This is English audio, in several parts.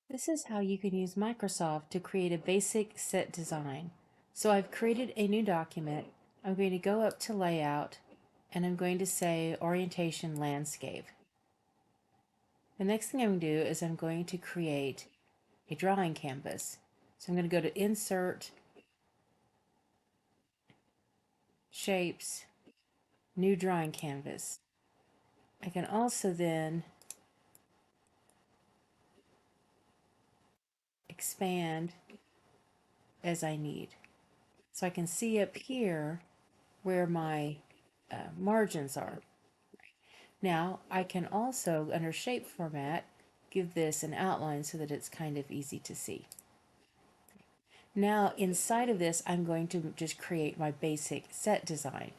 This is how you can use Microsoft to create a basic set design. So I've created a new document. I'm going to go up to Layout, and I'm going to say Orientation Landscape. The next thing I'm going to do is I'm going to create a drawing canvas. So I'm going to go to Insert, Shapes, New Drawing Canvas. I can also then expand as I need. So I can see up here where my margins are. Now I can also, under Shape Format, give this an outline so that it's kind of easy to see. Now inside of this, I'm going to just create my basic set design.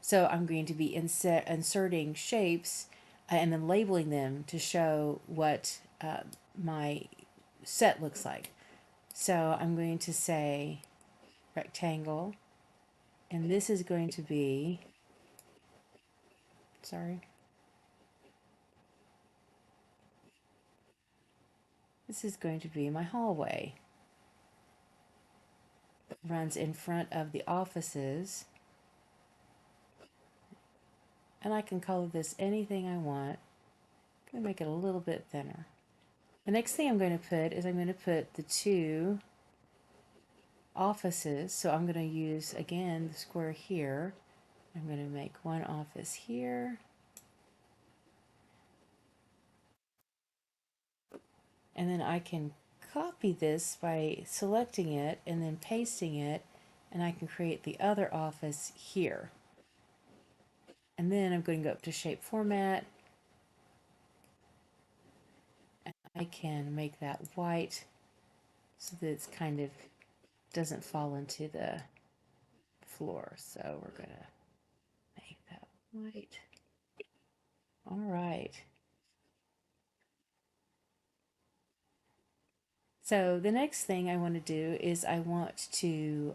So I'm going to be inserting shapes and then labeling them to show what my set looks like. So I'm going to say rectangle, and this is going to be, sorry, this is going to be my hallway. It runs in front of the offices, and I can color this anything I want. I'm going to make it a little bit thinner. The next thing I'm going to put is I'm going to put the two offices. So I'm going to use, again, the square here. I'm going to make one office here. And then I can copy this by selecting it and then pasting it, and I can create the other office here. And then I'm going to go up to Shape Format, and I can make that white so that it's kind of doesn't fall into the floor. So we're going to make that white. All right. So the next thing I want to do is I want to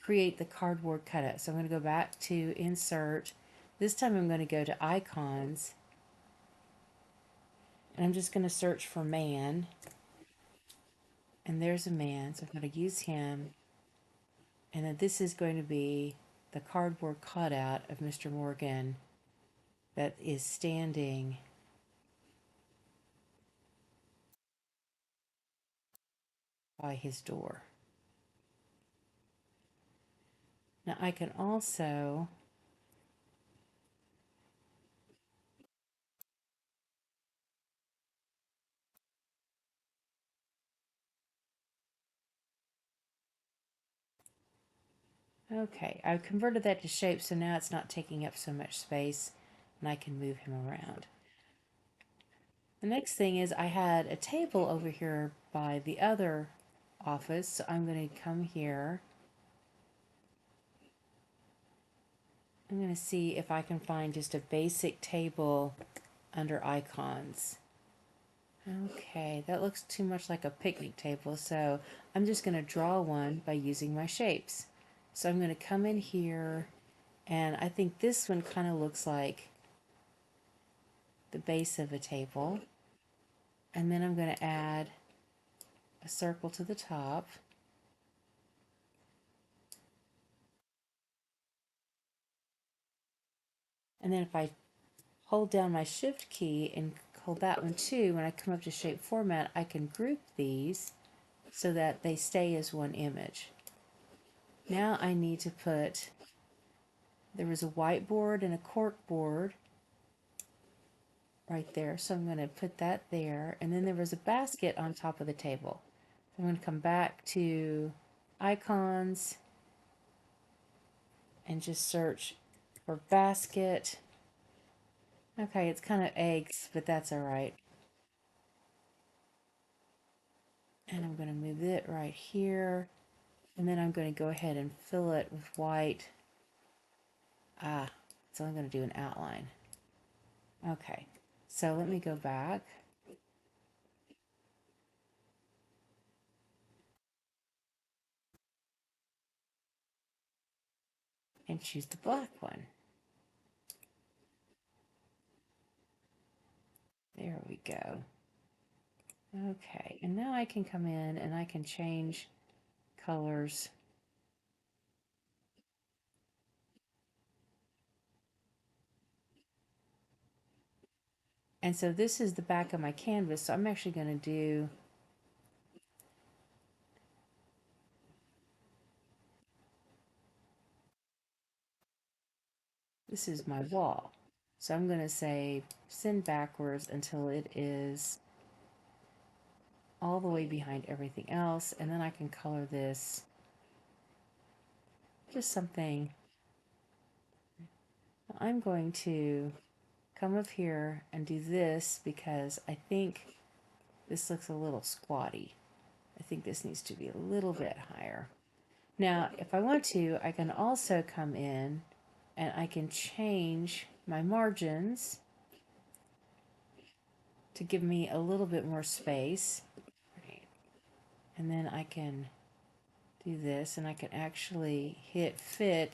create the cardboard cutout. So I'm going to go back to Insert. This time I'm going to go to Icons, and I'm just going to search for man. And there's a man, so I'm going to use him. And then this is going to be the cardboard cutout of Mr. Morgan that is standing by his door. Now I can also okay, I've converted that to shape, so now it's not taking up so much space, and I can move him around. The next thing is I had a table over here by the other office, so I'm going to come here. I'm going to see if I can find just a basic table under icons. Okay, that looks too much like a picnic table, so I'm just going to draw one by using my shapes. So I'm going to come in here, and I think this one kind of looks like the base of a table. And then I'm going to add a circle to the top. And then if I hold down my Shift key and hold that one too, when I come up to Shape Format, I can group these so that they stay as one image. Now I need to put, there was a whiteboard and a cork board right there, so I'm going to put that there. And then there was a basket on top of the table. So I'm going to come back to Icons and just search for basket. Okay, it's kind of eggs, but that's all right. And I'm going to move it right here. And then I'm going to go ahead and fill it with white. So I'm going to do an outline. Okay, so let me go back. And choose the black one. There we go. Okay, and now I can come in and I can change colors. And so this is the back of my canvas. So I'm actually going to do, this is my wall. So I'm going to say send backwards until it is all the way behind everything else. And then I can color this just something. I'm going to come up here and do this because I think this looks a little squatty. I think this needs to be a little bit higher. Now, if I want to, I can also come in and I can change my margins to give me a little bit more space. Right. And then I can do this and I can actually hit fit.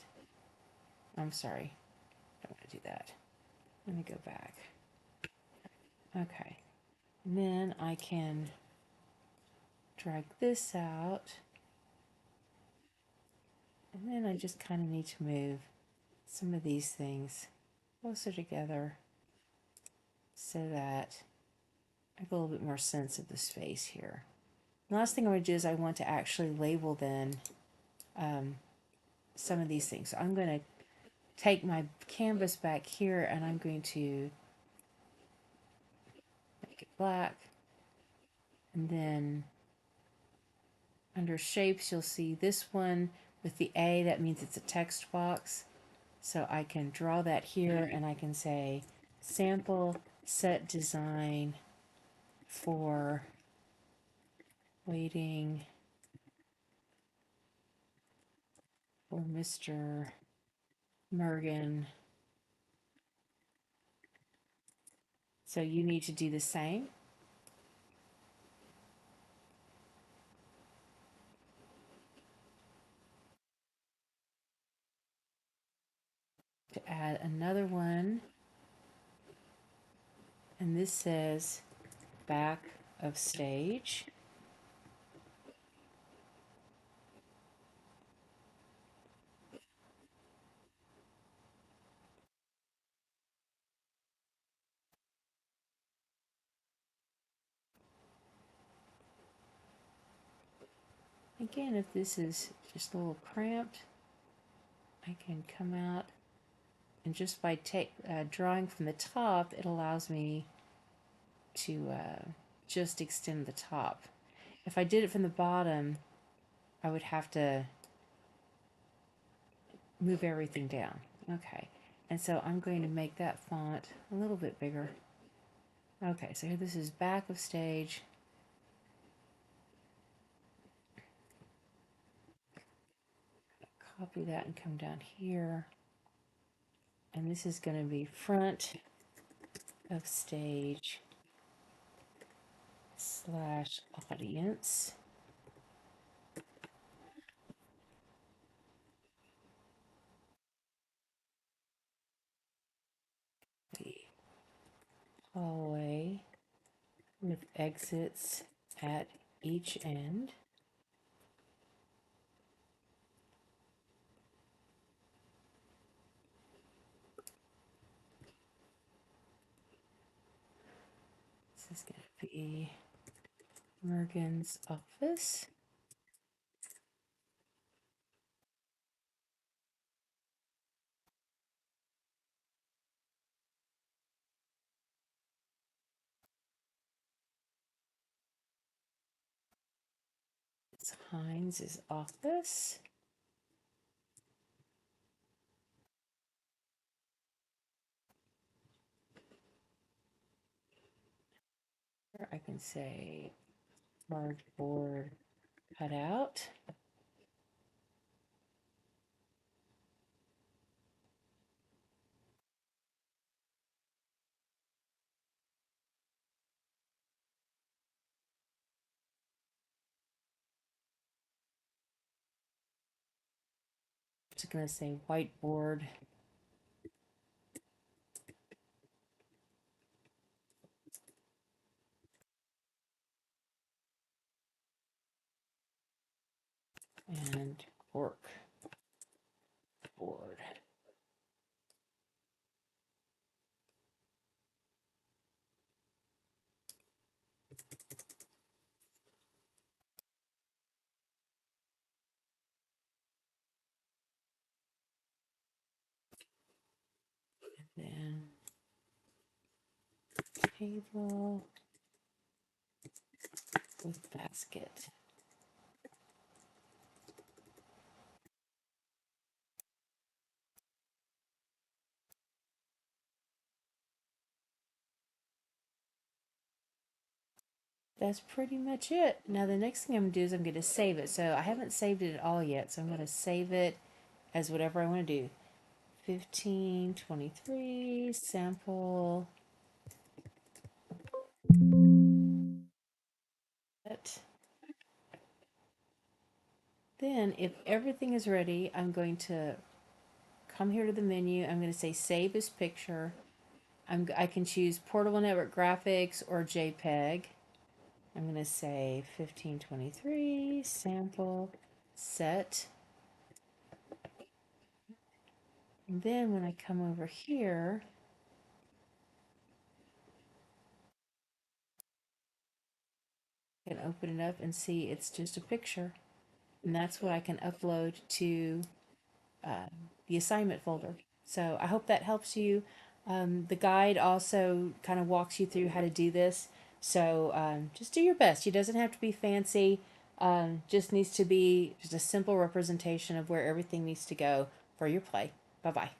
I'm sorry, I don't want to do that. Let me go back. Okay. And then I can drag this out. And then I just kind of need to move some of these things closer together so that I get a little bit more sense of the space here. The last thing I want to do is I want to actually label then some of these things. So I'm going to take my canvas back here and I'm going to make it black. And then under shapes, you'll see this one with the A, that means it's a text box. So I can draw that here and I can say sample set design for waiting for Mr. Mergen. So you need to do the same. To add another one, and this says back of stage. Again, if this is just a little cramped, I can come out and just by drawing from the top, it allows me to just extend the top. If I did it from the bottom, I would have to move everything down. Okay, and so I'm going to make that font a little bit bigger. Okay, so here this is back of stage. Copy that and come down here. And this is going to be front of stage slash audience. The hallway with exits at each end. This is going to be Mergen's office. It's Heinz's office. I can say large board cutout. Just going to say whiteboard. and cork board. Then table with basket. That's pretty much it. Now the next thing I'm going to do is I'm going to save it. So I haven't saved it at all yet. So I'm going to save it as whatever I want to do. 1523 sample. Then if everything is ready, I'm going to come here to the menu. I'm going to say save as picture. I can choose Portable Network Graphics or JPEG. I'm going to say 1523 sample set. And then when I come over here, I can open it up and see it's just a picture. And that's what I can upload to the assignment folder. So I hope that helps you. The guide also kind of walks you through how to do this. So just do your best. It doesn't have to be fancy. Just needs to be just a simple representation of where everything needs to go for your play. Bye bye.